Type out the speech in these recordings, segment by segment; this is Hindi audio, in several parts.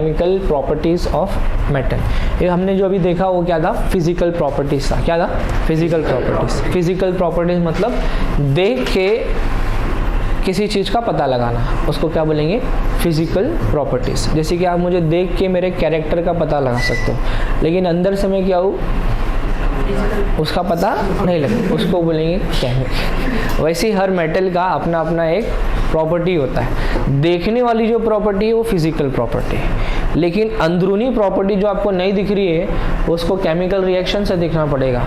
Chemical properties of metal. ये हमने जो अभी देखा वो क्या था, फिजिकल प्रॉपर्टीज था। क्या था, फिजिकल प्रॉपर्टीज। फिजिकल प्रॉपर्टीज मतलब देख के किसी चीज़ का पता लगाना, उसको क्या बोलेंगे, फिजिकल प्रॉपर्टीज। जैसे कि आप मुझे देख के मेरे कैरेक्टर का पता लगा सकते हो, लेकिन अंदर से मैं क्या हूँ उसका पता नहीं लगे, उसको बोलेंगे केमिकल। वैसे ही हर मेटल का अपना अपना एक प्रॉपर्टी होता है। देखने वाली जो प्रॉपर्टी है वो फिजिकल प्रॉपर्टी है, लेकिन अंदरूनी प्रॉपर्टी जो आपको नहीं दिख रही है उसको केमिकल रिएक्शन से देखना पड़ेगा,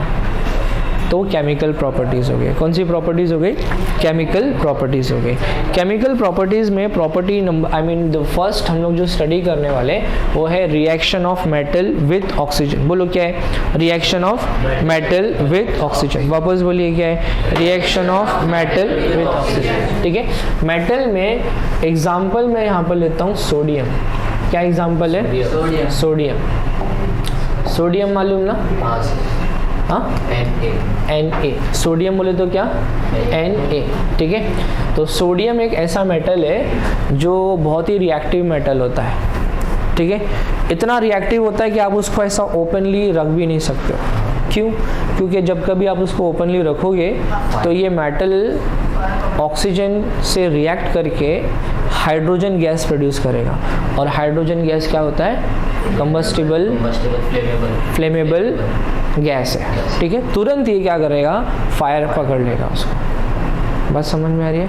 तो केमिकल प्रॉपर्टीज़ हो गई। कौन सी प्रॉपर्टीज़ हो गई, केमिकल प्रॉपर्टीज़ हो गई। केमिकल प्रॉपर्टीज़ में प्रॉपर्टी नंबर द फर्स्ट हम लोग जो स्टडी करने वाले वो है reaction of metal with oxygen. बोलो क्या है, reaction of metal with oxygen. वापस बोलिए क्या है, reaction of metal with oxygen. ठीक है, मेटल में एग्जाम्पल मैं यहाँ पर लेता हूँ सोडियम। क्या एग्जाम्पल है, सोडियम। सोडियम मालूम ना, हाँ, Na। सोडियम बोले तो क्या, Na। ठीक है, तो सोडियम एक ऐसा मेटल है जो बहुत ही रिएक्टिव मेटल होता है। ठीक है, इतना रिएक्टिव होता है कि आप उसको ऐसा ओपनली रख भी नहीं सकते हो। क्यों, क्योंकि जब कभी आप उसको ओपनली रखोगे तो ये मेटल ऑक्सीजन से रिएक्ट करके हाइड्रोजन गैस प्रोड्यूस करेगा, और हाइड्रोजन गैस क्या होता है, कंबस्टिबल फ्लेमेबल गैस है। ठीक है, तुरंत ये क्या करेगा, फायर पकड़ लेगा उसको। बात समझ में आ रही है।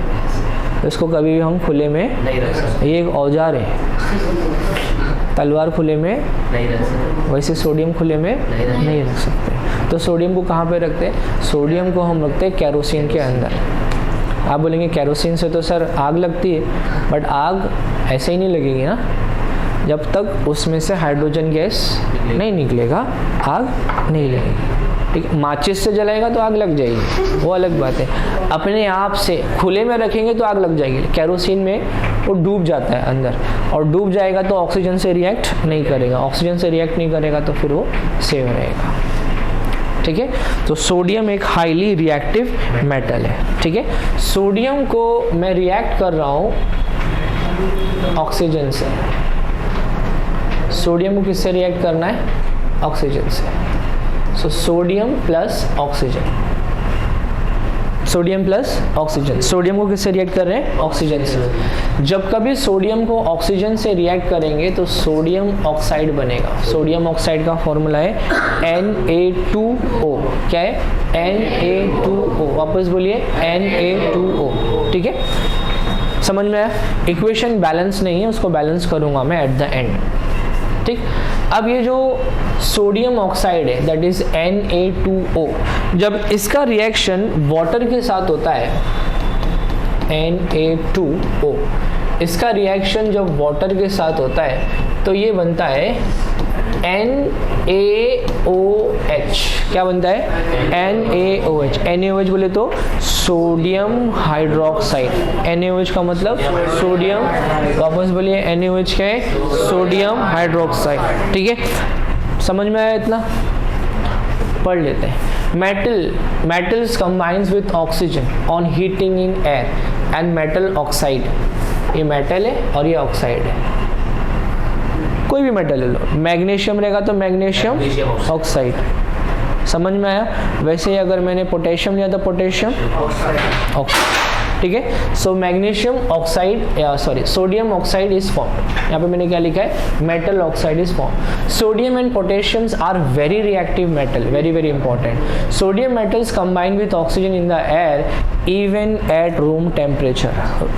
इसको कभी भी हम खुले में नहीं रख सकते, ये एक औजार है। तलवार खुले में नहीं रख सकते, वैसे सोडियम खुले में नहीं रख सकते। तो सोडियम को कहाँ पे रखते हैं, सोडियम को हम रखते हैं कैरोसिन के अंदर। आप बोलेंगे कैरोसिन से तो सर आग लगती है, बट आग ऐसे ही नहीं लगेगी ना, जब तक उसमें से हाइड्रोजन गैस नहीं निकलेगा आग नहीं लगेगी। ठीक है, माचिस से जलाएगा तो आग लग जाएगी, वो अलग बात है। अपने आप से खुले में रखेंगे तो आग लग जाएगी। कैरोसिन में वो डूब जाता है अंदर, और डूब जाएगा तो ऑक्सीजन से रिएक्ट नहीं करेगा, ऑक्सीजन से रिएक्ट नहीं करेगा तो फिर वो सेव रहेगा। ठीक है, तो सोडियम एक हाईली रिएक्टिव मेटल है। ठीक है, सोडियम को मैं रिएक्ट कर रहा हूँ ऑक्सीजन से। सोडियम को किससे रिएक्ट करना है, ऑक्सीजन से। So sodium plus oxygen, sodium plus oxygen. Sodium को किससे रिएक्ट कर रहे हैं, ऑक्सीजन से। जब कभी सोडियम को ऑक्सीजन से रिएक्ट करेंगे तो सोडियम ऑक्साइड बनेगा। सोडियम ऑक्साइड का फॉर्मूला है Na2O। क्या है, Na2O। वापस बोलिए Na2O। ठीक है, समझ में आया। इक्वेशन बैलेंस नहीं है, उसको बैलेंस करूंगा मैं एट द एंड। ठीक, अब ये जो सोडियम ऑक्साइड है दैट इज Na2O, जब इसका रिएक्शन वाटर के साथ होता है, Na2O, इसका रिएक्शन जब वाटर के साथ होता है तो ये बनता है NaOH। क्या बनता है, NaOH। NaOH बोले तो सोडियम हाइड्रोक्साइड। NaOH का मतलब सोडियम, वापस बोलिए NaOH क्या है, सोडियम हाइड्रोक्साइड। ठीक है, समझ में आया इतना, पढ़ लेते हैं। Metals combines with oxygen on heating in air and metal oxide. ये मेटल है और ये ऑक्साइड है, कोई भी मेटल ले लो। मैग्नीशियम रहेगा तो मैग्नीशियम ऑक्साइड, समझ में आया। वैसे ही अगर मैंने पोटेशियम लिया तो पोटेशियम ऑक्साइड। ठीक है, so magnesium oxide, sorry sodium oxide is form. यहाँ पे मैंने क्या लिखा है, metal oxide is form. Sodium and potassiums are very reactive metal, very very important. Sodium metals combine with oxygen in the air even at room temperature.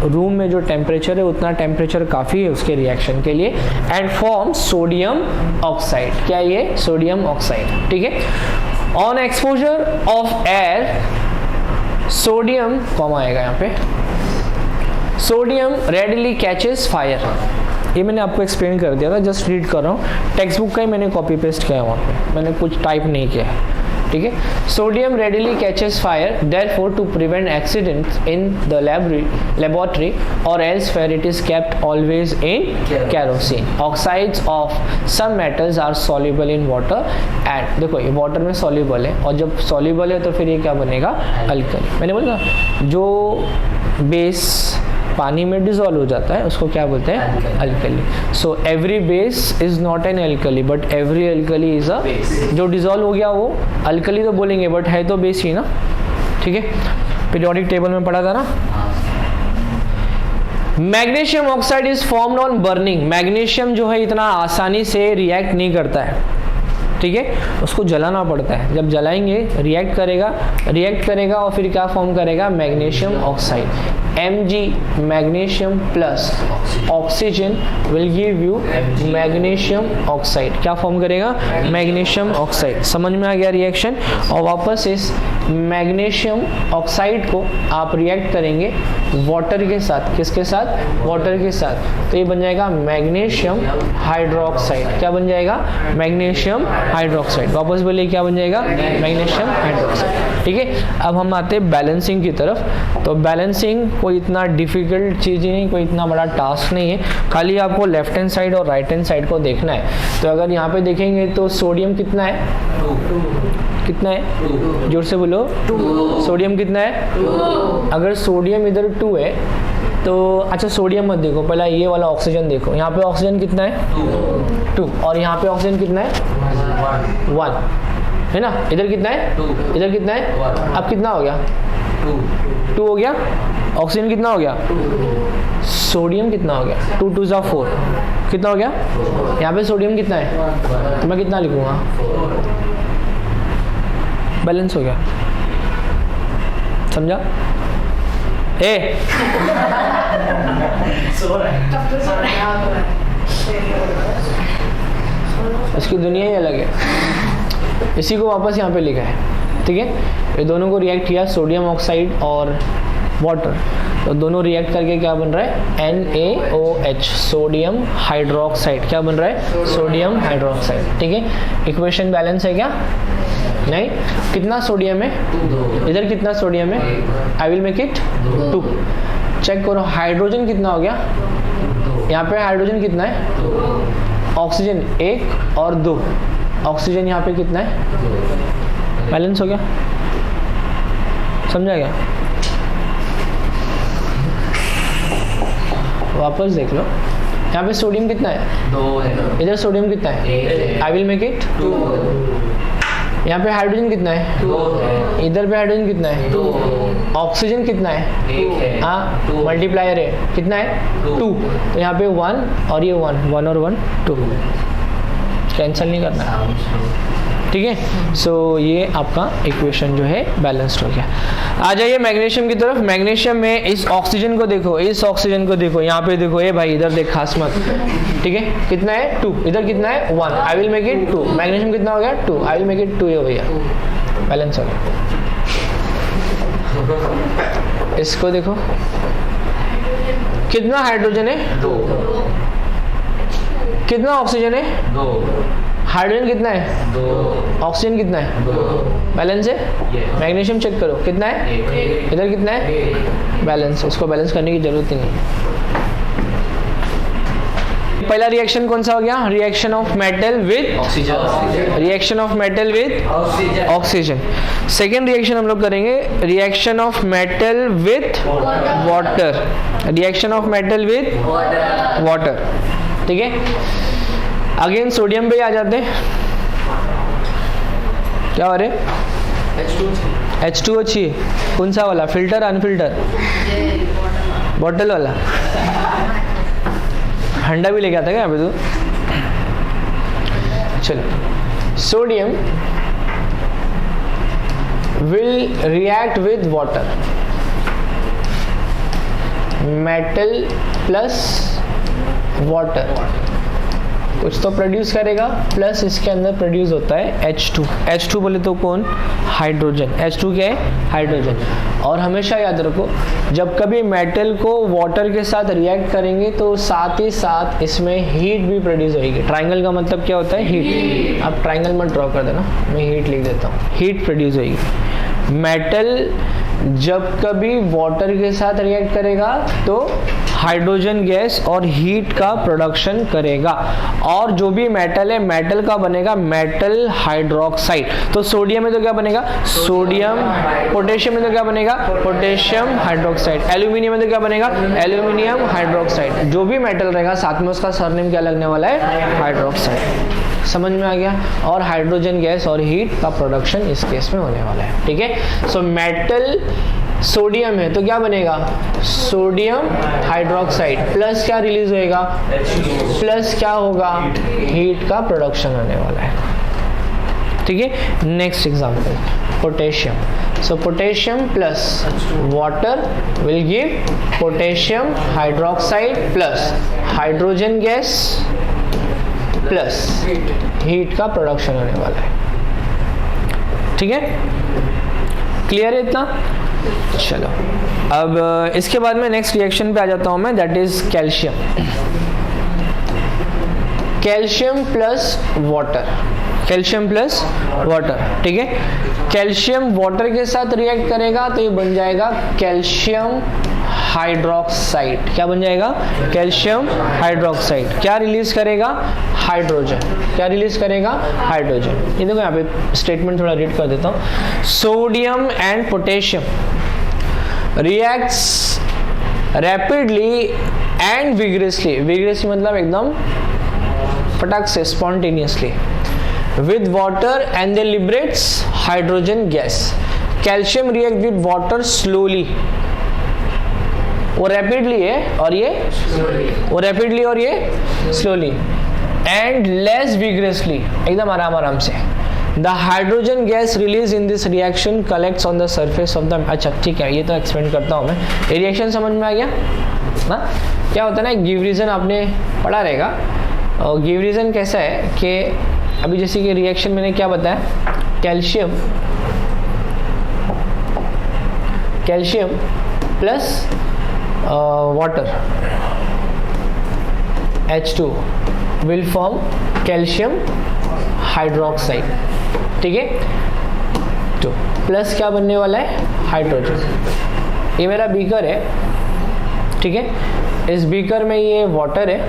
Room में जो टेम्परेचर है उतना टेम्परेचर काफ़ी है उसके रिएक्शन के लिए, एंड फॉर्म सोडियम ऑक्साइड। क्या ये, सोडियम ऑक्साइड। ठीक है, on exposure of air sodium comma आएगा यहाँ पे, सोडियम रेडिली कैचेस फायर। ये मैंने आपको एक्सप्लेन कर दिया था, जस्ट रीड कर रहा हूँ, टेक्स्ट बुक का ही मैंने कॉपी पेस्ट किया है, वहाँ पे मैंने कुछ टाइप नहीं किया है। ठीक है, sodium readily catches fire, therefore to prevent accidents in the laboratory और elsewhere it is kept always in kerosene. Oxides of some metals are soluble in water and, देखो ये वाटर में सॉल्युबल है, और जब सॉल्युबल है तो फिर ये क्या बनेगा, अल्कली। मैंने बोला जो बेस पानी में डिसॉल्व हो जाता है उसको क्या बोलते हैं? Alkali. So every base is not an alkali but every alkali is a, जो डिसॉल्व हो गया वो अल्कली तो बोलेंगे बट है तो बेस ही ना. ठीक है, पीरियोडिक टेबल में पढ़ा था ना. Magnesium oxide is formed on burning. Magnesium जो है इतना आसानी से रिएक्ट नहीं करता है. ठीक है, उसको जलाना पड़ता है. जब जलाएंगे रिएक्ट करेगा और फिर क्या फॉर्म करेगा? Magnesium oxide. Mg magnesium plus oxygen will give you magnesium oxide. क्या फॉर्म करेगा? Magnesium oxide. समझ में आ गया रिएक्शन. और वापस इस मैग्नीशियम ऑक्साइड को आप रिएक्ट करेंगे वाटर के साथ. किसके साथ? वाटर के साथ. तो ये बन जाएगा मैग्नीशियम हाइड्रोक्साइड. क्या बन जाएगा? Magnesium hydroxide. वापस बोलिए क्या बन जाएगा? Magnesium hydroxide. ठीक है, अब हम आते हैं बैलेंसिंग की तरफ. तो बैलेंसिंग कोई इतना डिफिकल्ट चीज़ ही नहीं, कोई इतना बड़ा टास्क नहीं है. खाली आपको लेफ्ट हैंड साइड और राइट हैंड साइड को देखना है. तो अगर यहाँ पे देखेंगे तो सोडियम कितना है? कितना है? जोर से बोलो. 2. सोडियम कितना है? अगर सोडियम इधर 2 है तो अच्छा सोडियम मत देखो, पहला ये वाला ऑक्सीजन देखो. यहाँ पे ऑक्सीजन कितना है? 2. और यहाँ पे ऑक्सीजन कितना है? 1 है ना. इधर कितना है? 2. इधर कितना है? अब कितना हो गया? 2 हो गया. ऑक्सीजन कितना हो गया? 2. सोडियम कितना हो गया? 2 2 जा 4. कितना हो गया? यहाँ पे सोडियम कितना है? तो मैं कितना लिखूंगा? बैलेंस हो गया. समझा? इसकी दुनिया ही अलग है. इसी को वापस यहाँ पे लिखा है. ठीक है, ये दोनों को रिएक्ट किया सोडियम ऑक्साइड और वाटर. तो दोनों रिएक्ट करके क्या बन रहा है? NaOH sodium hydroxide. क्या बन रहा है? Sodium hydroxide. ठीक है, इक्वेशन बैलेंस है क्या? नहीं. कितना सोडियम है? इधर कितना सोडियम है? I will make it 2. Check करो हाइड्रोजन कितना हो गया? यहाँ पे हाइड्रोजन कितना है? ऑक्सीजन 1 और 2. ऑक्सीजन यहाँ पे कितना है? बैलेंस हो गया. समझा क्या? वापस देख लो. यहाँ पे सोडियम कितना है? 2 है. इधर सोडियम कितना है? I will make it 2. यहाँ पे हाइड्रोजन कितना है? 2 है. इधर पे हाइड्रोजन कितना है? 2. ऑक्सीजन कितना है? 1 है. हाँ, मल्टीप्लायर है. कितना है? 2. तो यहाँ पे 1 और ये 1 और 1 2. कैंसिल नहीं करना है. ठीक है, सो ये आपका इक्वेशन जो है बैलेंस्ड हो गया. आ जाइए मैग्नीशियम की तरफ. मैग्नीशियम में इस ऑक्सीजन को देखो, इस ऑक्सीजन को देखो. यहाँ पे देखो, ये भाई इधर देख खास मत. ठीक है, कितना है? 2. इधर कितना है? 1. आई विल मेक इट 2. मैग्नीशियम कितना हो गया? 2. आई विल मेक इट 2 हो भैया. बैलेंस हो गया. इसको देखो, कितना हाइड्रोजन है? 2. कितना ऑक्सीजन है? 2. हाइड्रोजन कितना है? 2. ऑक्सीजन कितना है? 2. बैलेंस है. मैग्नीशियम चेक करो कितना है? 1. इधर कितना है? बैलेंस. उसको बैलेंस करने की जरूरत ही नहीं. पहला रिएक्शन कौन सा हो गया? Reaction of metal with oxygen. Reaction of metal with oxygen. Oxygen. Second reaction हम लोग करेंगे reaction of metal with water. Reaction of metal with water. ठीक है, अगेन सोडियम पे आ जाते हैं. क्या हो रहे? H2O चाहिए. कौन सा वाला? Filter unfilter? बॉटल वाला. ठंडा भी लेके आता क्या यहाँ पे तू? चलो, sodium will react with water. Metal plus water कुछ तो प्रोड्यूस करेगा, प्लस इसके अंदर प्रोड्यूस होता है H2. H2 बोले तो कौन? हाइड्रोजन. H2 क्या है? हाइड्रोजन. और हमेशा याद रखो, जब कभी मेटल को वाटर के साथ रिएक्ट करेंगे तो साथ ही साथ इसमें हीट भी प्रोड्यूस होगी. ट्राइंगल का मतलब क्या होता है? हीट. आप ट्राइंगल मत ड्रॉ कर देना, मैं हीट लिख देता हूँ. हीट प्रोड्यूस होगी. मेटल जब कभी वाटर के साथ रिएक्ट करेगा तो हाइड्रोजन गैस और हीट का प्रोडक्शन करेगा। और जो भी मेटल है, मेटल का बनेगा मेटल हाइड्रोक्साइड। तो सोडियम में तो क्या बनेगा, सोडियम। पोटेशियम में तो क्या बनेगा, पोटेशियम हाइड्रोक्साइड। एल्यूमिनियम में तो क्या बनेगा, एल्यूमिनियम हाइड्रोक्साइड। जो भी मेटल रहेगा साथ में उसका सरनेम क्या लगने वाला है, हाइड्रोक्साइड। समझ में आ गया। और हाइड्रोजन गैस और हीट का प्रोडक्शन इस केस में होने वाला है। ठीक है। सो मेटल सोडियम है तो क्या बनेगा, सोडियम हाइड्रोक्साइड प्लस क्या रिलीज होएगा, प्लस क्या होगा, हीट का प्रोडक्शन होने वाला है। ठीक है। Next example, potassium. So potassium plus water will give potassium hydroxide plus hydrogen gas plus heat का प्रोडक्शन होने वाला है। ठीक है, क्लियर है इतना। चलो अब इसके बाद में नेक्स्ट रिएक्शन पे आ जाता हूं मैं, that is calcium. Calcium plus water, calcium plus water. ठीक है। कैल्शियम वाटर के साथ रिएक्ट करेगा तो ये बन जाएगा कैल्शियम हाइड्रोक्साइड। क्या बन जाएगा, कैल्शियम हाइड्रोक्साइड। क्या रिलीज करेगा, हाइड्रोजन। क्या रिलीज करेगा, हाइड्रोजन। ये देखो यहाँ पे स्टेटमेंट थोड़ा रीड कर देता हूँ। Sodium and potassium reacts rapidly and विग्रेसली, विग्रेसली मतलब एकदम फटाक से, spontaneously, with water and they liberates hydrogen gas. Calcium react with water slowly. वो रैपिडली है और ये वो रैपिडली और ये स्लोली, एंड लेस विग्रेसली, एकदम आराम आराम से। The hydrogen gas release in this reaction collects on the surface of the, अच्छा ठीक है, ये तो एक्सप्लेन करता हूँ मैं। ये रिएक्शन समझ में आ गया ना। क्या होता है ना, गिव रीजन आपने पढ़ा रहेगा। और गिव रीजन कैसा है कि अभी जैसे कि रिएक्शन मैंने क्या बताया, calcium plus water H2 will form calcium hydroxide. ठीक है। तो प्लस क्या बनने वाला है, हाइड्रोजन। ये मेरा बीकर है। ठीक है। इस बीकर में ये वाटर है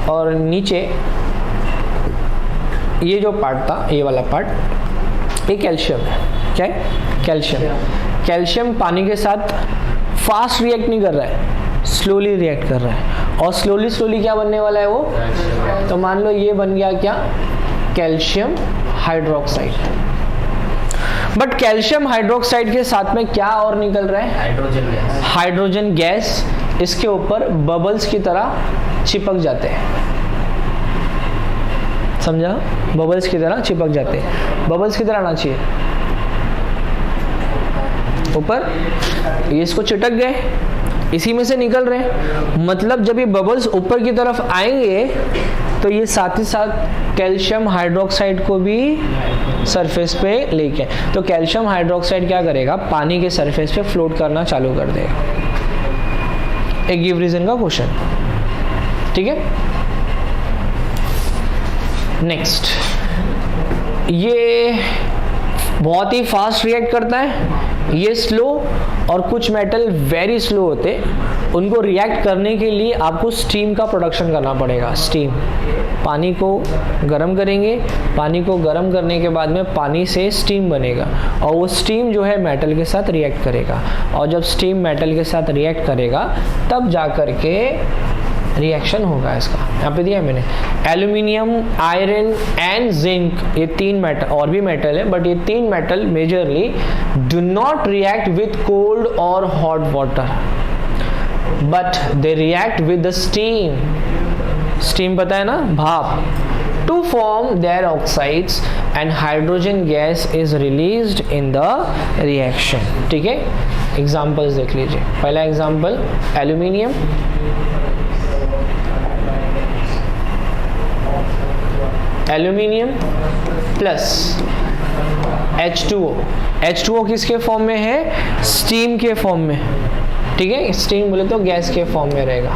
और नीचे ये जो पार्ट था, ये वाला पार्ट, ये कैल्शियम है। क्या है, कैल्शियम। कैल्शियम पानी के साथ फास्ट रिएक्ट नहीं कर रहा है, स्लोली रिएक्ट कर रहा है। और स्लोली स्लोली क्या बनने वाला है वो, तो मान लो ये बन गया क्या, calcium hydroxide. But calcium hydroxide के साथ में क्या और निकल रहा है, हाइड्रोजन गैस। हाइड्रोजन गैस इसके ऊपर बबल्स की तरह चिपक जाते हैं। समझा, बबल्स की तरह चिपक जाते हैं। बबल्स की तरह आना चाहिए ऊपर, ये इसको चिटक गए, इसी में से निकल रहे हैं। मतलब जब ये बबल्स ऊपर की तरफ आएंगे तो ये साथ ही साथ कैल्शियम हाइड्रोक्साइड को भी सरफेस पे लेके, तो कैल्शियम हाइड्रोक्साइड क्या करेगा, पानी के सरफेस पे फ्लोट करना चालू कर देगा। एक गिव रीजन का क्वेश्चन। ठीक है। नेक्स्ट, ये बहुत ही फास्ट रिएक्ट करता है, ये स्लो, और कुछ मेटल वेरी स्लो होते, उनको रिएक्ट करने के लिए आपको स्टीम का प्रोडक्शन करना पड़ेगा। स्टीम, पानी को गर्म करेंगे, पानी को गर्म करने के बाद में पानी से स्टीम बनेगा, और वो स्टीम जो है मेटल के साथ रिएक्ट करेगा, और जब स्टीम मेटल के साथ रिएक्ट करेगा तब जा कर के रिएक्शन होगा इसका। यहाँ पे दिया है मैंने, एल्यूमिनियम, आयरन एंड जिंक, ये तीन मेटल, और भी मेटल है बट ये तीन metal majorly do not react with cold और hot water, but they react with the steam. Steam पता है ना, भाप, to form their oxides and hydrogen gas is released in the reaction. ठीक है। एग्जाम्पल्स देख लीजिए। पहला example, aluminium, aluminium plus H2O। H2O किसके फॉर्म में है, स्टीम के फॉर्म में। ठीक है, स्टीम बोले तो गैस के फॉर्म में रहेगा,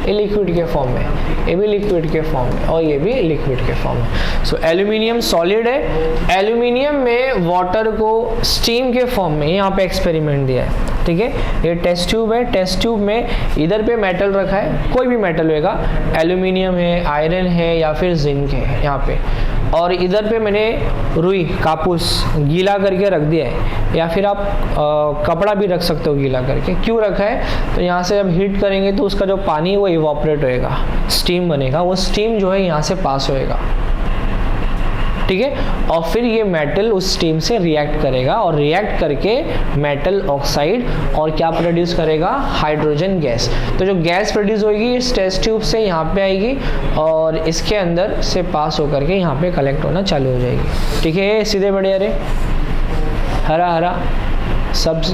ये लिक्विड के फॉर्म में, ये भी लिक्विड के फॉर्म में और ये भी लिक्विड के फॉर्म में। सो एल्यूमिनियम सॉलिड है, एल्यूमिनियम में वाटर को स्टीम के फॉर्म में यहाँ पे एक्सपेरिमेंट दिया है। ठीक है, ये टेस्ट ट्यूब है, टेस्ट ट्यूब में इधर पे मेटल रखा है, कोई भी मेटल होगा, एल्यूमिनियम है, आयरन है या फिर जिंक है यहाँ पे, और इधर पे मैंने रुई कापूस गीला करके रख दिया है, या फिर आप कपड़ा भी रख सकते हो गीला करके। क्यों रखा है, तो यहाँ से जब हीट करेंगे तो उसका जो पानी है वो इवॉपरेट होएगा, स्टीम बनेगा, वो स्टीम जो है यहाँ से पास होएगा। ठीक है, और फिर ये मेटल उस स्टीम से रिएक्ट करेगा और रिएक्ट करके मेटल ऑक्साइड और क्या प्रोड्यूस करेगा, हाइड्रोजन गैस। तो जो गैस प्रोड्यूस होगी इस टेस्ट ट्यूब से यहाँ पे आएगी और इसके अंदर से पास होकर के यहाँ पे कलेक्ट होना चालू हो जाएगी। ठीक है, सीधे बढ़िया रे, हरा हरा सब्ज।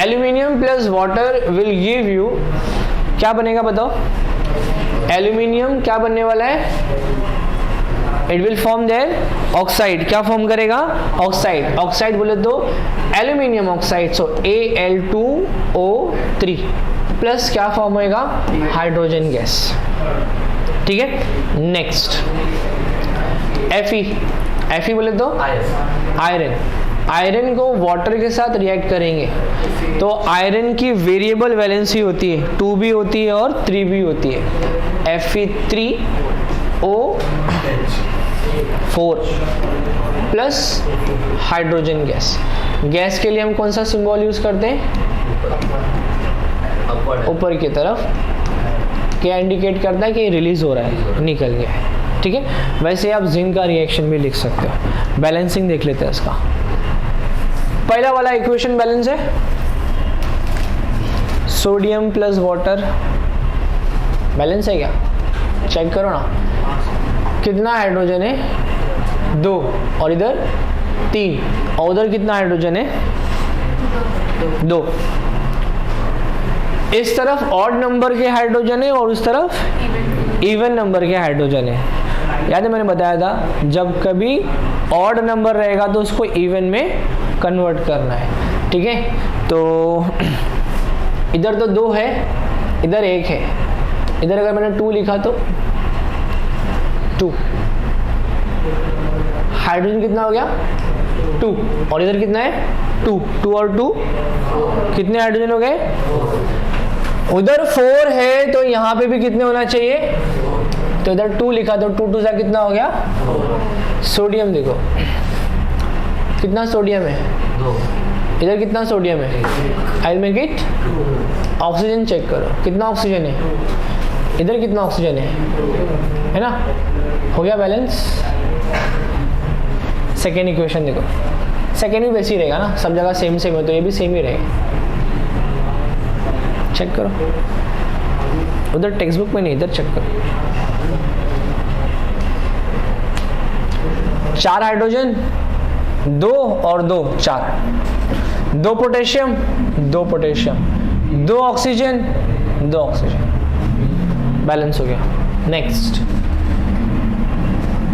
Aluminium plus water will give you, क्या बनेगा बताओ, एल्यूमिनियम क्या बनने वाला है, it will form their oxide, क्या फॉर्म करेगा, ऑक्साइड। ऑक्साइड बोले तो aluminium oxide, so Al2O3 plus क्या फॉर्म होएगा, हाइड्रोजन गैस। ठीक है, नेक्स्ट Fe बोले तो आयरन, आयरन को वाटर के साथ रिएक्ट करेंगे तो आयरन की वेरिएबल वैलेंसी होती है, 2 भी होती है और 3 भी होती है। Fe3O4 plus hydrogen gas. Gas के लिए हम कौन सा सिंबल यूज करते हैं, ऊपर की तरफ, क्या इंडिकेट करता है कि रिलीज हो रहा है, निकल गया है। ठीक है, वैसे आप जिंक का रिएक्शन भी लिख सकते हो। बैलेंसिंग देख लेते हैं इसका। पहला वाला इक्वेशन बैलेंस है, सोडियम प्लस वाटर बैलेंस है क्या, चेक करो ना, कितना हाइड्रोजन है, 2 और इधर 3 और उधर कितना हाइड्रोजन है, 2। इस तरफ ऑड नंबर के हाइड्रोजन है और उस तरफ इवन नंबर के हाइड्रोजन है। याद है मैंने बताया था, जब कभी ऑड नंबर रहेगा तो उसको इवन में कन्वर्ट करना है। ठीक है, तो इधर तो 2 है, इधर 1 है, इधर अगर मैंने 2 लिखा तो 2, हाइड्रोजन कितना हो गया, 2, और इधर कितना है, 2 और 2 कितने हाइड्रोजन हो गए, उधर 4 है तो यहाँ पे भी कितने होना चाहिए, तो इधर 2 लिखा तो 2 2 कितना हो गया, सोडियम देखो कितना सोडियम है, 2, इधर कितना सोडियम है, I will make it. Oxygen check करो कितना ऑक्सीजन है, इधर कितना ऑक्सीजन है ना, हो गया बैलेंस। सेकेंड इक्वेशन देखो, सेकेंड भी वैसे ही रहेगा ना, सब जगह सेम सेम है तो ये भी सेम ही रहेगा, चेक करो, उधर टेक्स्ट बुक में नहीं, इधर चेक करो। 4 हाइड्रोजन, 2 और 2 4, 2 potassium, 2 potassium, 2 oxygen, 2 oxygen, balance हो गया। नेक्स्ट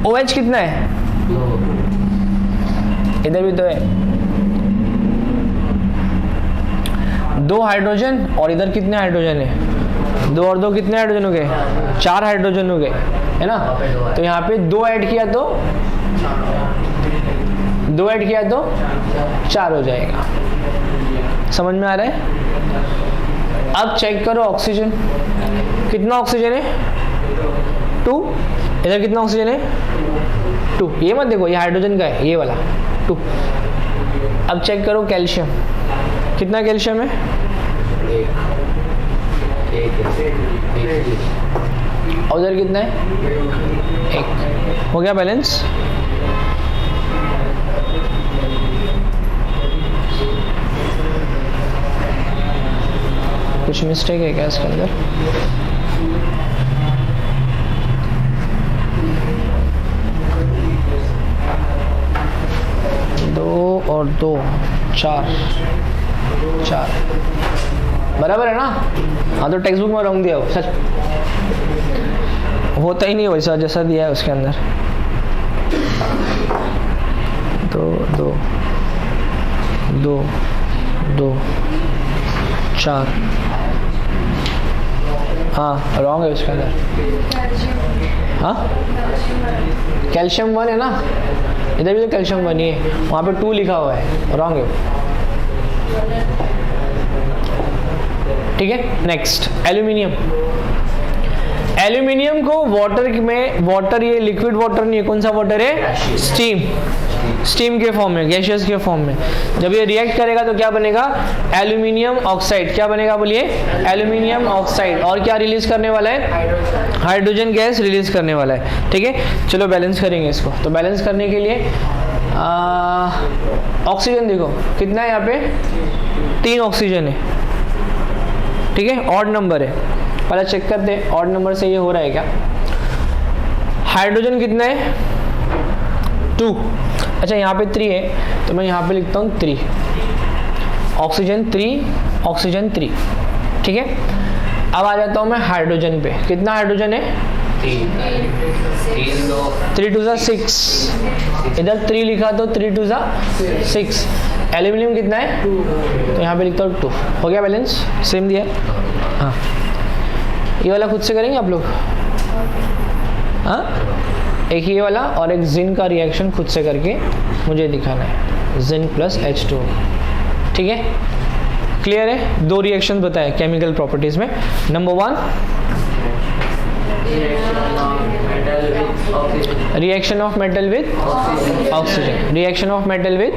OH कितना है, इधर भी तो है, 2 हाइड्रोजन और इधर कितने हाइड्रोजन है, 2 और 2 कितने हाइड्रोजन हो गए, 4 हाइड्रोजन हो गए, है ना। तो यहाँ पे 2 ऐड किया तो 2 ऐड किया तो 4 हो जाएगा, समझ में आ रहा है। अब चेक करो ऑक्सीजन, कितना ऑक्सीजन है, 2, इधर कितना ऑक्सीजन है, 2, ये मत देखो ये हाइड्रोजन का है, ये वाला 2। अब चेक करो कैल्शियम, कितना कैल्शियम है, 1, और उधर कितना है, 1, हो गया बैलेंस। कुछ मिस्टेक है क्या इसके अंदर, और 2 4 बराबर है ना। हाँ तो टेक्स्ट बुक में रॉन्ग दिया हो, सच होता ही नहीं वैसा जैसा दिया है उसके अंदर। 2 2 2 2 4, हाँ रॉन्ग है उसके अंदर। हाँ कैल्शियम 1 है ना, इधर भी तो कैल्शियम 1 ही है, वहाँ पे 2 लिखा हुआ है, रॉन्ग है। ठीक है, नेक्स्ट एल्यूमिनियम। एल्यूमिनियम को वाटर में, वाटर ये लिक्विड वाटर नहीं है, कौन सा वाटर है? स्टीम, स्टीम के फॉर्म में, गैशियस के फॉर्म में। जब ये रिएक्ट करेगा तो क्या बनेगा? Aluminium oxide. क्या बनेगा बोलिए? Aluminium oxide. और क्या रिलीज करने वाला है? हाइड्रोजन गैस रिलीज करने वाला है। ठीक है, चलो बैलेंस करेंगे इसको। तो बैलेंस करने के लिए ऑक्सीजन देखो कितना है यहाँ पे, 3 ऑक्सीजन है। ठीक है, ऑड नंबर है, पहले चेक करते हैं ऑड नंबर से ये हो रहा है क्या। हाइड्रोजन कितना है? 2। अच्छा यहाँ पे 3 है तो मैं यहाँ पे लिखता हूँ 3, ऑक्सीजन 3, ऑक्सीजन 3। ठीक है, अब आ जाता हूँ मैं हाइड्रोजन पे। कितना हाइड्रोजन है? 3 2 6, इधर 3 लिखा तो 3 2 6। एल्यूमिनियम कितना है? तो यहाँ पे लिखता हूँ 2। हो गया बैलेंस, सेम दिया। हाँ, ये वाला खुद से करेंगे आप लोग। हाँ, एक ये वाला और एक जिंक का रिएक्शन खुद से करके मुझे दिखाना है, जिंक प्लस H2। ठीक है, क्लियर है? 2 रिएक्शन बताए केमिकल प्रॉपर्टीज में। Number 1 reaction of metal with oxygen, reaction of metal with,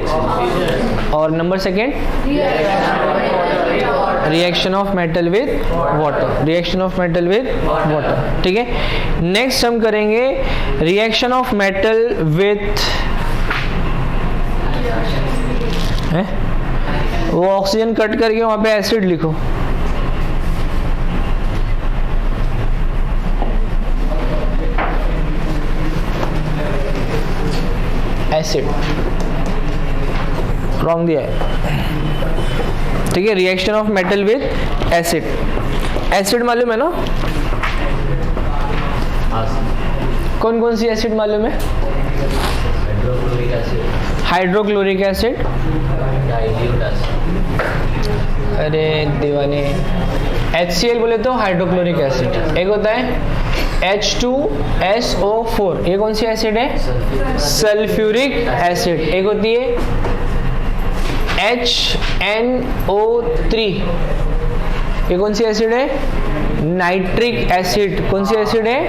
और number 2 reaction of metal with water, reaction of metal with water. ठीक है, नेक्स्ट हम करेंगे रिएक्शन ऑफ मेटल विथ, वो ऑक्सीजन कट करके वहां पे एसिड लिखो। एसिड रॉन्ग दिया है। ठीक है, reaction of metal with acid. Acid मालूम है ना? कौन कौन सी एसिड मालूम है? हाइड्रोक्लोरिक एसिड, अरे दीवाने, HCl बोले तो हाइड्रोक्लोरिक एसिड। एक होता है H2SO4, ये कौन सी एसिड है? Sulphuric acid. एक होती है HNO3, ये कौन सी एसिड है? Nitric acid. कौन सी एसिड है?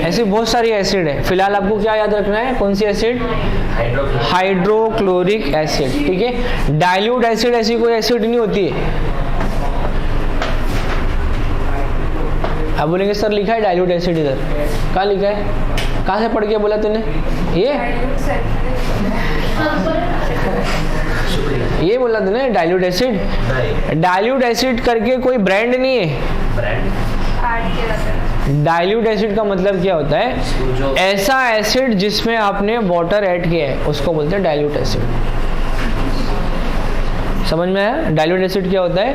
ऐसी बहुत सारी एसिड है, फिलहाल आपको क्या याद रखना है? कौन सी एसिड? Hydrochloric acid. ठीक है, डाइल्यूट एसिड ऐसी कोई एसिड नहीं होती है। आप बोलेंगे सर लिखा है डाइल्यूट एसिड, इधर कहाँ लिखा है? कहाँ से पढ़ के बोला तूने? ये बोला तूने डाइल्यूट एसिड। डाइल्यूट एसिड करके कोई ब्रांड नहीं है। डाइल्यूट एसिड का मतलब क्या होता है? ऐसा एसिड जिसमें आपने वाटर ऐड किया है उसको बोलते हैं डाइल्यूट एसिड। समझ में आया? डाइल्यूट एसिड क्या होता है?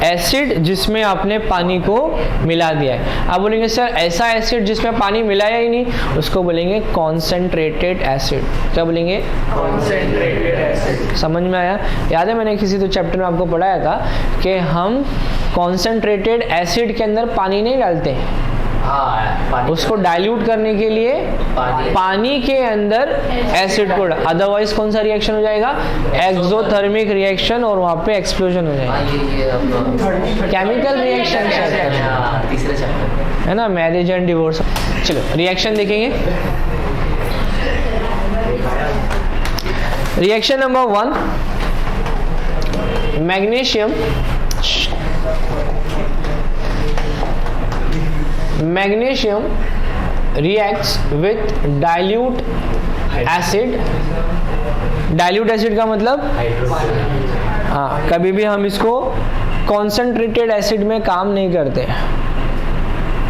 एसिड जिसमें आपने पानी को मिला दिया है। आप बोलेंगे सर ऐसा एसिड जिसमें पानी मिलाया ही नहीं, उसको बोलेंगे कॉन्सेंट्रेटेड एसिड। क्या बोलेंगे? Concentrated acid. समझ में आया? याद है मैंने किसी तो चैप्टर में आपको पढ़ाया था कि हम कॉन्सेंट्रेटेड एसिड के अंदर पानी नहीं डालते, उसको डाइल्यूट करने के लिए पानी के अंदर एसिड को, अदरवाइज कौन सा रिएक्शन हो जाएगा? एक्सोथर्मिक रिएक्शन, और वहां पे एक्सप्लोजन हो जाएगा। केमिकल रिएक्शन है ना, मैरिज एंड डिवोर्स। चलो रिएक्शन देखेंगे। Reaction number 1, magnesium magnesium reacts with dilute acid। dilute acid का मतलब, हाँ, कभी भी हम इसको concentrated acid में काम नहीं करते,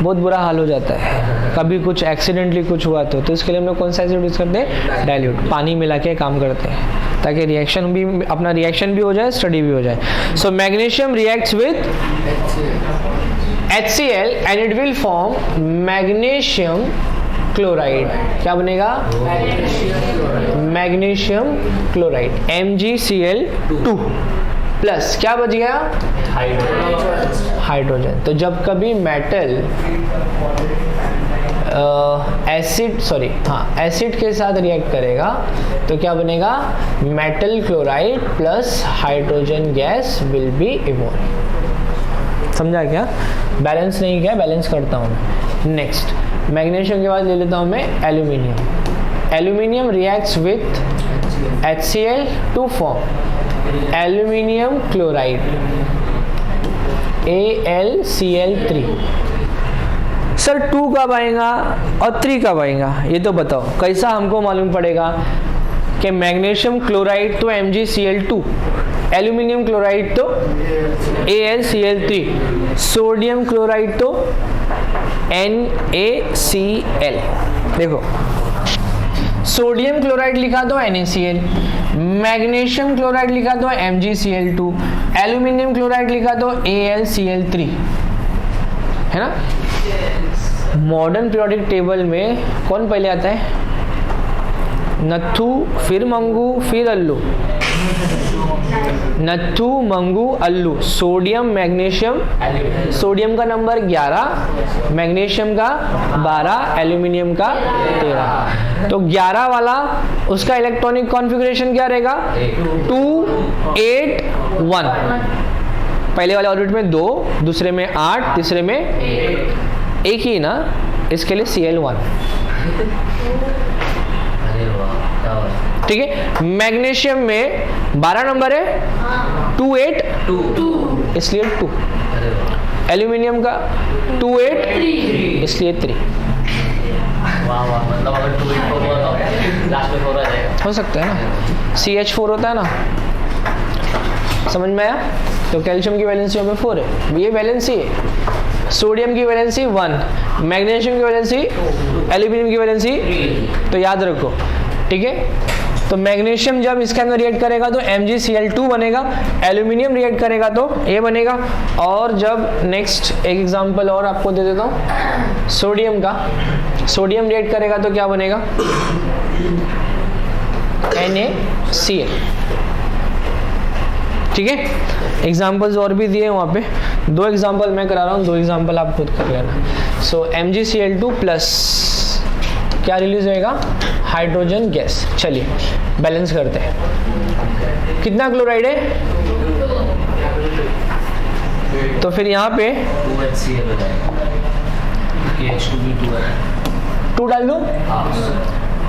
बहुत बुरा हाल हो जाता है। कभी कुछ एक्सीडेंटली कुछ हुआ तो इसके लिए हम लोग कौन सा एसिड यूज करते हैं? डाइल्यूट, पानी मिला के काम करते हैं ताकि रिएक्शन भी, अपना रिएक्शन भी हो जाए, स्टडी भी हो जाए। So magnesium reacts with HCl and it will form magnesium chloride। क्या बनेगा? Magnesium chloride, MgCl2। प्लस क्या बच गया, हाइड्रोजन। तो जब कभी मेटल एसिड के साथ रिएक्ट करेगा तो क्या बनेगा, metal chloride plus hydrogen gas will be evolve. समझा क्या? बैलेंस नहीं किया, बैलेंस करता हूँ मैं। नेक्स्ट मैग्नीशियम के बाद ले लेता हूँ मैं aluminium. Aluminium reacts with HCl to form aluminium chloride AlCl3। Sir 2 कब आएगा और 3 कब आएगा ये तो बताओ, कैसा हमको मालूम पड़ेगा कि मैग्नीशियम क्लोराइड तो MgCl2, एल्यूमिनियम क्लोराइड तो AlCl3, सोडियम क्लोराइड तो NaCl। देखो सोडियम क्लोराइड लिखा तो NaCl, मैग्नीशियम क्लोराइड लिखा तो MgCl2, एल्यूमिनियम क्लोराइड लिखा तो AlCl3, है ना। मॉडर्न पीरियोडिक टेबल में कौन पहले आता है, नत्थु फिर मंगू फिर अल्लू, नत्थु मंगू अल्लू। सोडियम मैग्नीशियम, सोडियम का नंबर 11, मैग्नीशियम का 12, एल्यूमिनियम का 13। तो 11 वाला उसका इलेक्ट्रॉनिक कॉन्फ़िगरेशन क्या रहेगा, 2 8 1। पहले वाले ऑर्बिट में 2, दूसरे में 8, तीसरे में 1 ही ना, इसके लिए Cl1। ठीक है। मैग्नीशियम में 12 नंबर है, 2 8 2, इसलिए 2। एल्यूमिनियम का 2 8 इसलिए 3। मतलब अगर 2 8 4 हुआ तो लास्ट में 4 आ जाएगा, हो सकता है ना, CH4 होता है ना, समझ में आया। तो कैल्शियम की वैलेंसी यहाँ पे 4 है, ये वैलेंसी है। सोडियम की वैलेंसी 1, मैग्नीशियम की वैलेंसी, एल्यूमिनियम की वैलेंसी, तो याद रखो। ठीक है। तो मैग्नीशियम जब इसके अंदर रिएक्ट करेगा तो MgCl2 बनेगा, एल्यूमिनियम रिएक्ट करेगा तो A बनेगा। और जब नेक्स्ट एक एग्जांपल और आपको दे देता हूँ सोडियम का, सोडियम रिएक्ट करेगा तो क्या बनेगा, NaCl। ठीक है। एग्जांपल्स और भी दिए वहाँ पे, 2 एग्जांपल मैं करा रहा हूँ, 2 एग्जांपल आप खुद कर लेना। सो MgCl2 प्लस क्या रिलीज होएगा, हाइड्रोजन गैस। चलिए बैलेंस करते हैं। कितना क्लोराइड है, तो फिर यहाँ पे 2HCl हो जाएगा, H2B2 है, 2 डाल दूँ।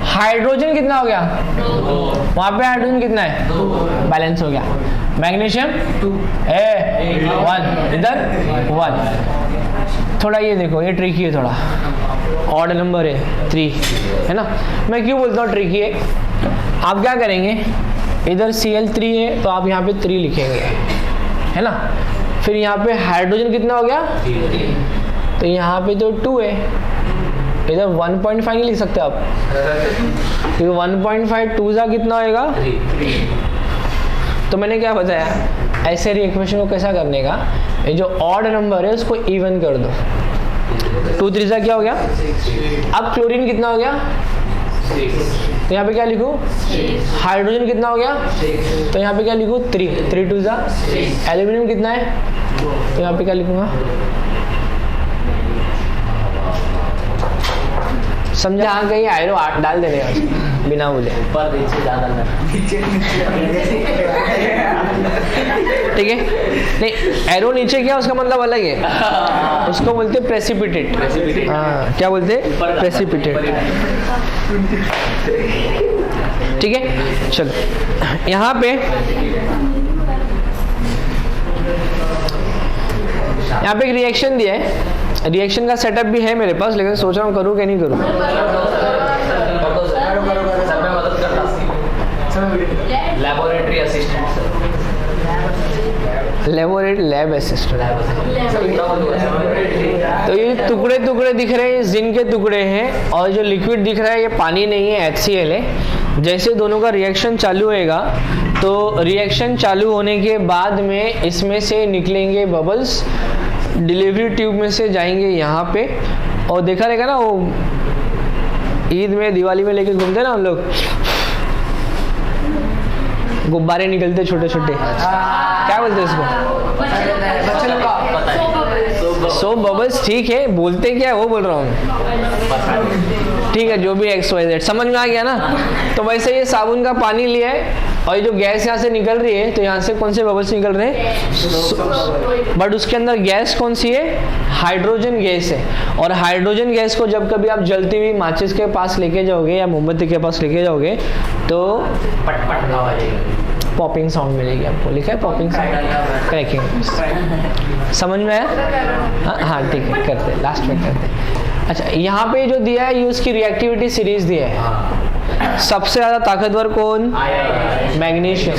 हाइड्रोजन कितना हो गया, वहाँ पे हाइड्रोजन कितना है, बैलेंस हो गया। मैग्नीशियम 1, इधर 1। थोड़ा ये देखो, ये ट्रिकी है, थोड़ा ऑड नंबर है 3, है ना। मैं क्यों बोलता हूँ ट्रिकी है, आप क्या करेंगे, इधर Cl3 है तो आप यहाँ पे 3 लिखेंगे, है ना। फिर यहाँ पे हाइड्रोजन कितना हो गया, तो यहाँ पे तो 2 है, इधर 1.5 नहीं लिख सकते आप, क्योंकि 1.5 2 सा कितना होएगा। तो मैंने क्या बताया, ऐसे रिएक्वेशन को कैसा करने का, ये जो ऑड नंबर है उसको इवन कर दो, 2 3 सा क्या हो गया। अब क्लोरीन कितना हो गया, तो यहाँ पे क्या लिखूँ, हाइड्रोजन कितना हो गया, तो यहाँ पे क्या लिखूँ, 3 3 2 सा। एल्यूमिनियम कितना है, तो यहाँ पे क्या लिखूँगा, समझा। हाँ, कहीं आयरो 8 डाल देने का बिना बोले, ऊपर नीचे ज़्यादा ठीक है। नहीं, एरो नीचे क्या उसका मतलब अलग है, उसको बोलते प्रेसिपिटेट। हाँ, क्या बोलते, प्रेसिपिटेट। ठीक है। चलो यहाँ पे एक रिएक्शन दिया है, रिएक्शन का सेटअप भी है मेरे पास, लेकिन सोच रहा हूँ करूँ कि नहीं करूँ। Laboratory assistant, lab assistant. तो ये टुकड़े टुकड़े दिख रहे हैं, जिंक के टुकड़े हैं, और जो लिक्विड दिख रहा है ये पानी नहीं है, HCl है। जैसे दोनों का रिएक्शन चालू होएगा तो रिएक्शन चालू होने के बाद में इसमें से निकलेंगे बबल्स, डिलीवरी ट्यूब में से जाएंगे यहाँ पे, और देखा रहेगा ना वो ईद में दिवाली में लेके घूमते ना हम लोग, गुब्बारे निकलते छोटे छोटे, क्या क्या बोलते हैं इसको? सो बबल्स, ठीक है, बोलते क्या है वो बोल रहा हूँ, ठीक है, जो भी XYZ, समझ में आ गया ना। तो वैसे ये साबुन का पानी लिया है और ये जो गैस यहाँ से निकल रही है, तो यहाँ से कौन से बबल्स निकल रहे हैं? बट उसके अंदर गैस कौन सी है? हाइड्रोजन गैस है। और हाइड्रोजन गैस को जब कभी आप जलती हुई माचिस के पास लेके जाओगे या मोमबत्ती के पास लेके जाओगे तो पट पट आवाज आएगी, पॉपिंग साउंड मिलेगी आपको। लिखा है पॉपिंग साउंड, क्रैकिंग। समझ में आया? हाँ ठीक है, करते हैं, लास्ट में करते हैं। अच्छा, यहाँ पे जो दिया है ये उसकी रिएक्टिविटी सीरीज दिया है। सबसे ज्यादा ताकतवर कौन? मैग्नीशियम।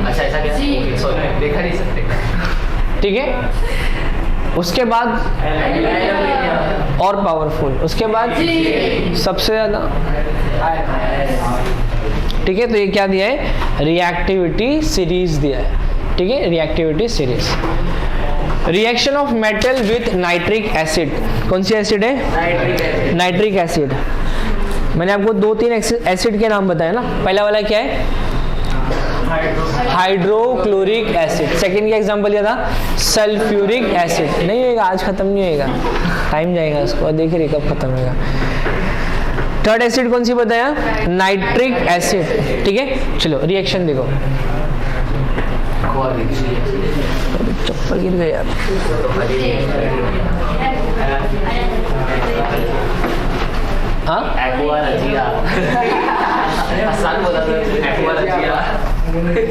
अच्छा ऐसा क्या? सॉरी, देखा नहीं सकते। ठीक है, उसके बाद और पावरफुल, उसके बाद सबसे ज्यादा, ठीक है। तो ये क्या दिया है? रिएक्टिविटी सीरीज दिया है, ठीक है, reactivity series. Reaction of metal with nitric acid, कौन सी एसिड है? Nitric acid. मैंने आपको 2-3 एसिड के नाम बताए ना। पहला वाला क्या है? Hydrochloric acid. सेकंड का एग्जांपल दिया था सल्फ्यूरिक एसिड। नहीं होएगा आज, खत्म नहीं होएगा, टाइम जाएगा उसको, देख रही कब खत्म होएगा। थर्ड एसिड कौन सी बताया? नाइट्रिक एसिड, ठीक है। चलो रिएक्शन देखो, चप्पल गिर गया यार। हाँ, एक्वा रजिया, आसान बोला था, एक्वा रजिया। मुझे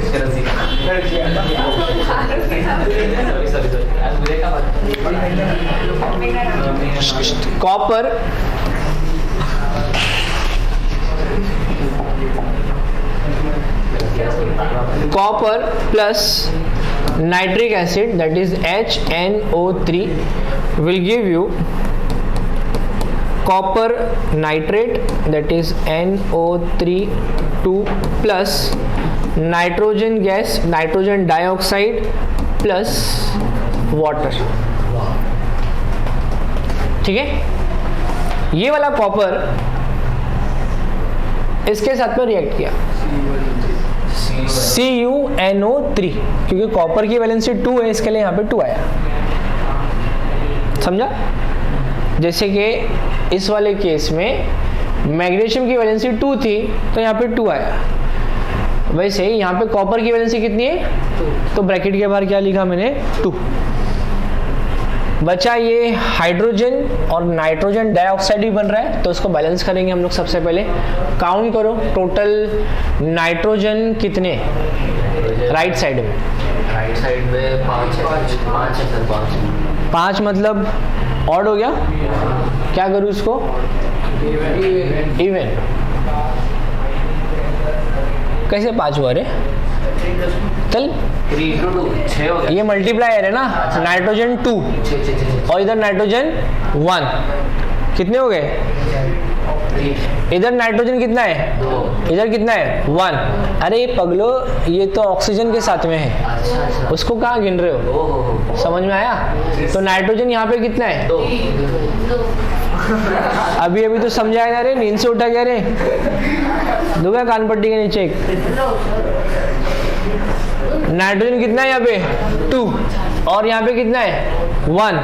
क्या बात? Copper plus nitric acid, that is HNO3, will give you copper nitrate, that is NO3 2 plus nitrogen gas, nitrogen dioxide plus water, ठीक है। ये वाला कॉपर इसके साथ में रिएक्ट किया, CuNO3, क्योंकि कॉपर की वैलेंसी 2 है, इसके लिए यहाँ पे 2 आया, समझा। जैसे कि इस वाले केस में मैग्नीशियम की वैलेंसी 2 थी तो यहाँ पे 2 आया, वैसे यहाँ पे कॉपर की वैलेंसी कितनी है? तो ब्रैकेट के बाहर क्या लिखा मैंने? 2। बचा ये हाइड्रोजन और नाइट्रोजन डाइऑक्साइड भी बन रहा है, तो इसको बैलेंस करेंगे हम लोग। सबसे पहले काउंट करो, टोटल नाइट्रोजन कितने राइट साइड में? राइट साइड में 5 है सर, 5 मतलब ऑड हो गया। क्या करूँ इसको? इवन। कैसे 5 हुआ रे? चल 3 into 2 6 हो गया। ये मल्टीप्लायर है ना, नाइट्रोजन 2 और इधर नाइट्रोजन 1, कितने हो गए? इधर नाइट्रोजन कितना है? 2। इधर कितना है? 1। अरे ये पगलो, ये तो ऑक्सीजन के साथ में है, अच्छा, उसको कहाँ गिन रहे हो? समझ में आया? तो नाइट्रोजन यहाँ पे कितना है? 2। अभी तो समझाया ना रे, नींद से उठा क्या रे? दूंगा कान पट्टी के नीचे। नाइट्रोजन कितना है यहाँ पे? 2 और यहाँ पे कितना है? 1।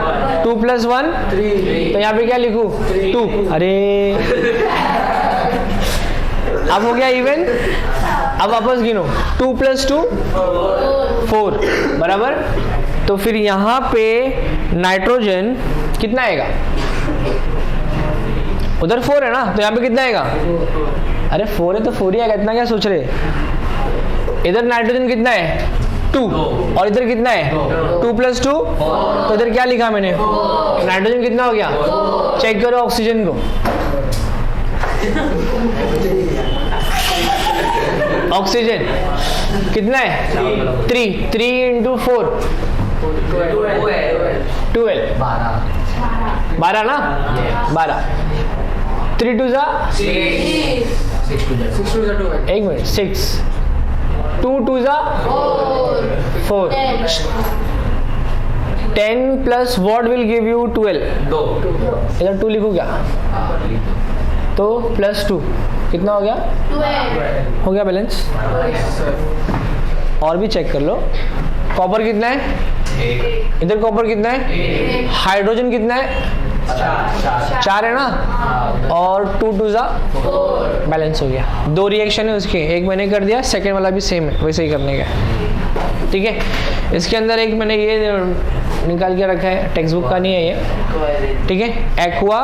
2 + 1 3, तो यहाँ पे क्या लिखूं? 2। अरे अब हो गया इवन। अब वापस गिनो, 2 + 2 4 बराबर। तो फिर यहाँ पे नाइट्रोजन कितना आएगा? उधर 4 है ना, तो यहाँ पे कितना आएगा? अरे 4 है तो 4 ही आएगा, इतना क्या सोच रहे? इधर नाइट्रोजन कितना है? 2 और इधर कितना है? 2 + 2, तो इधर क्या लिखा मैंने? नाइट्रोजन कितना हो गया? चेक करो ऑक्सीजन को। ऑक्सीजन कितना है? 3 × 4 12 12 ना, 12 3 2 ज़ा 6 एक मिनट 6 2 2 ज़ा 4 10 + what will give you 12? 2। इधर 2 लिखूँ क्या? तो +2 कितना हो गया? 12 हो गया बैलेंस। और भी चेक कर लो। कॉपर कितना है, इधर कॉपर कितना है, हाइड्रोजन कितना है, 4 है ना, और 2 2 जा बैलेंस हो गया। 2 रिएक्शन है उसके, एक मैंने कर दिया, सेकेंड वाला भी सेम है, वैसे ही करने का। ठीक है, इसके अंदर एक मैंने ये निकाल के रखा है, टेक्स्ट बुक का नहीं है ये। ठीक है, एक्वा,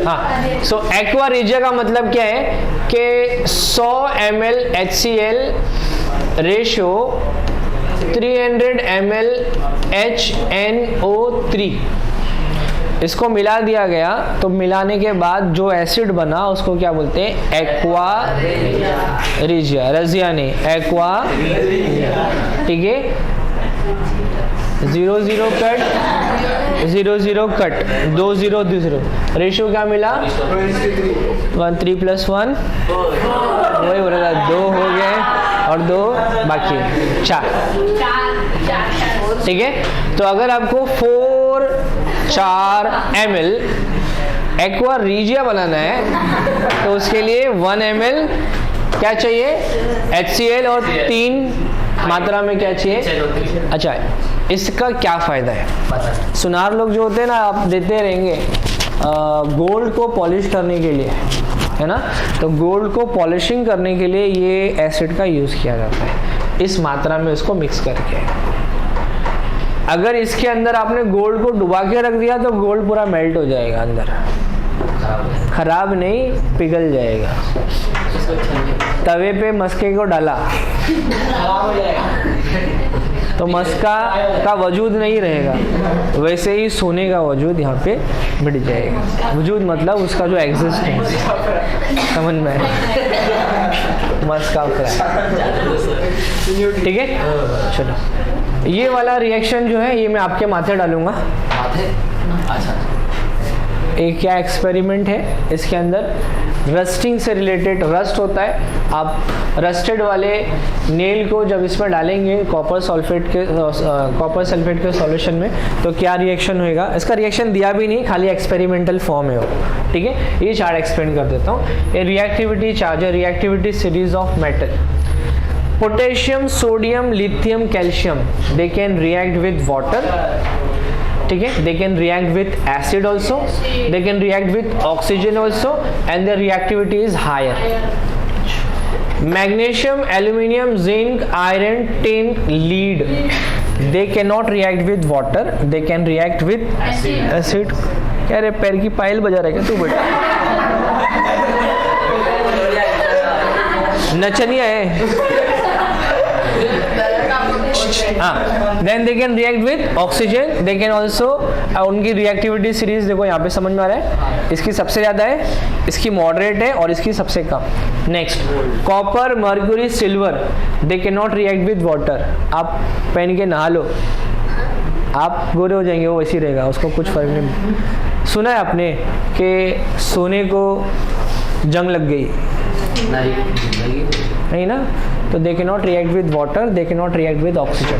हाँ, सो एक्वा रिजिया का मतलब क्या है कि 100 ml HCl ratio 300 ml HNO3 इसको मिला दिया गया। तो मिलाने के बाद जो एसिड बना उसको क्या बोलते हैं, एक्वा रिजिया, रजिया नहीं, एक्वा। ठीक है, 0 0 कट, 0 0 कट, 2 0 2 0, रेशियो क्या मिला, 1 3 + 1 वही बोलेगा, 2 हो गए और 2 बाकी 4। ठीक है, तो अगर आपको 4 ml एक्वा रिजिया बनाना है तो उसके लिए 1 ml क्या चाहिए, HCl, और 3 मात्रा में क्या चाहिए। अच्छा, इसका क्या फ़ायदा है, सुनार लोग जो होते हैं ना, आप देते रहेंगे गोल्ड को पॉलिश करने के लिए, है ना, तो गोल्ड को पॉलिशिंग करने के लिए ये एसिड का यूज़ किया जाता है, इस मात्रा में उसको मिक्स करके। अगर इसके अंदर आपने गोल्ड को डुबा के रख दिया तो गोल्ड पूरा मेल्ट हो जाएगा अंदर, खराब नहीं, पिघल जाएगा। तवे पे मस्के को डाला तो मस्का का वजूद नहीं रहेगा, वैसे ही सोने का वजूद यहाँ पे मिट जाएगा। वजूद मतलब उसका जो एग्जिस्टेंस, समझ में, मस्का फ्राई। ठीक है, चलो, ये वाला रिएक्शन जो है ये मैं आपके माथे डालूंगा। एक क्या एक्सपेरिमेंट है, इसके अंदर रस्टिंग से रिलेटेड, रस्ट होता है, आप रस्टेड वाले नेल को जब इसमें डालेंगे कॉपर सल्फेट के सॉल्यूशन में, तो क्या रिएक्शन होएगा। इसका रिएक्शन दिया भी नहीं, खाली एक्सपेरिमेंटल फॉर्म है वो। ठीक है, ये चार्ट एक्सप्लेन कर देता हूँ। A reactivity charge, reactivity series of metal, potassium, sodium, lithium, calcium, they can react with water. ठीक है, they can react with acid also, they can react with oxygen also, and their reactivity is higher. Magnesium, aluminium, zinc, iron, tin, lead, they cannot react with water, they can react with acid. क्या रे, पैर की पायल बजा रहा है क्या तू बेटा, नचनिया है। हाँ, then they can react with oxygen, they can also, उनकी रिएक्टिविटी सीरीज देखो यहाँ पे समझ में आ रहा है, इसकी सबसे ज़्यादा है, इसकी मॉडरेट है, और इसकी सबसे कम। Next, copper, mercury, silver, they can not react with water. आप पहन के नहा लो, आप गोरे हो जाएंगे, वो वैसे ही रहेगा, उसको कुछ फर्क नहीं। सुना है आपने कि सोने को जंग लग गई, नहीं ना, तो दे can not react with water, they can not react with oxygen.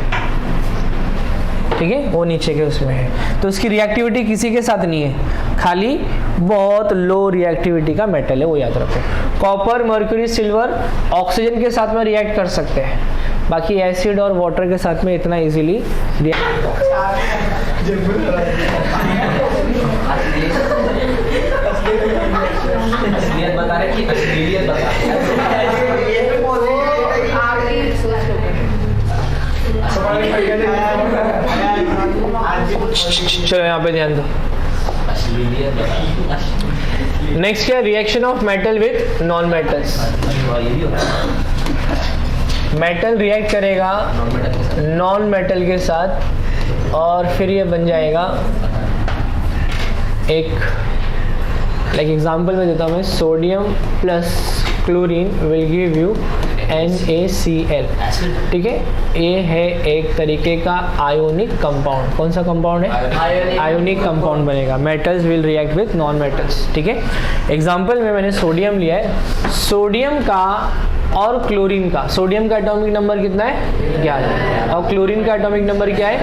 ठीक है, वो नीचे के उसमें है, तो उसकी रिएक्टिविटी किसी के साथ नहीं है, खाली बहुत लो रिएक्टिविटी का मेटल है, वो याद रखो। कॉपर, मर्क्यूरी, सिल्वर ऑक्सीजन के साथ में रिएक्ट कर सकते हैं, बाकी एसिड और वाटर के साथ में इतना इजीली चलो यहाँ पे ध्यान दो। नेक्स्ट क्या, reaction of metal with non metals. Metal react करेगा नॉन मेटल के साथ, और फिर ये बन जाएगा एक, लाइक एग्जांपल में देता हूँ मैं, sodium plus chlorine will give you NaCl। ठीक है, ये है एक तरीके का आयोनिक कंपाउंड। कौन सा कंपाउंड है, आयोनिक कंपाउंड बनेगा। Metals will react with non metals. ठीक है, एग्जांपल में मैंने सोडियम लिया है, सोडियम का और क्लोरीन का, सोडियम का एटॉमिक नंबर कितना है 11, और क्लोरीन का एटॉमिक नंबर क्या है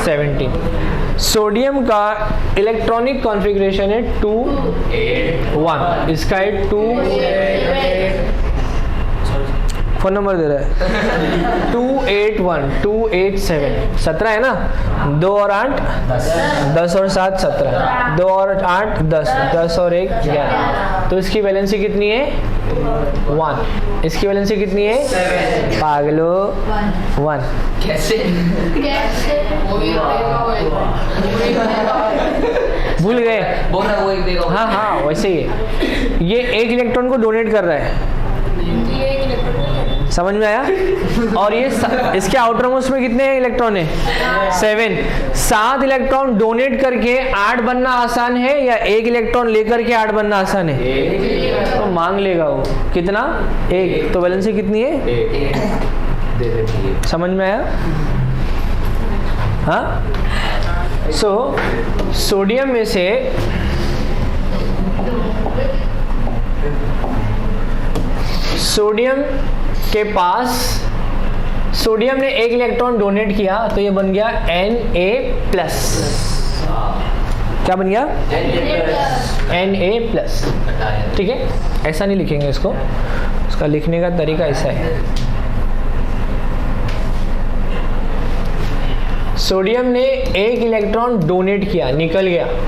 17। सोडियम का इलेक्ट्रॉनिक कॉन्फ़िगरेशन है 2 1, इसका है 2। फोन नंबर दे रहा है 281-287 17 है ना, 2 और 8 10 और 7 17, 2 और 8 10, 10 और 1 11, तो इसकी वैलेंसी कितनी है 1, इसकी वैलेंसी कितनी है पागलो 1। कैसे भूल गए? बोल रहा वो एक देगा। हाँ हाँ वैसे ही है। ये एक इलेक्ट्रॉन को डोनेट कर रहा है, समझ में आया? और ये इसके आउटर मोस्ट में कितने इलेक्ट्रॉन है 7। 7 इलेक्ट्रॉन डोनेट करके 8 बनना आसान है या एक इलेक्ट्रॉन लेकर के 8 बनना आसान है? तो मांग लेगा वो कितना 1, तो वैलेंसी कितनी है दे देती है। समझ में आया? हाँ, सोडियम में से सोडियम के पास सोडियम ने एक इलेक्ट्रॉन डोनेट किया तो ये बन गया Na+। क्या बन गया Na+। ठीक है, ऐसा नहीं लिखेंगे इसको, इसका लिखने का तरीका ऐसा है। सोडियम ने एक इलेक्ट्रॉन डोनेट किया, निकल गया,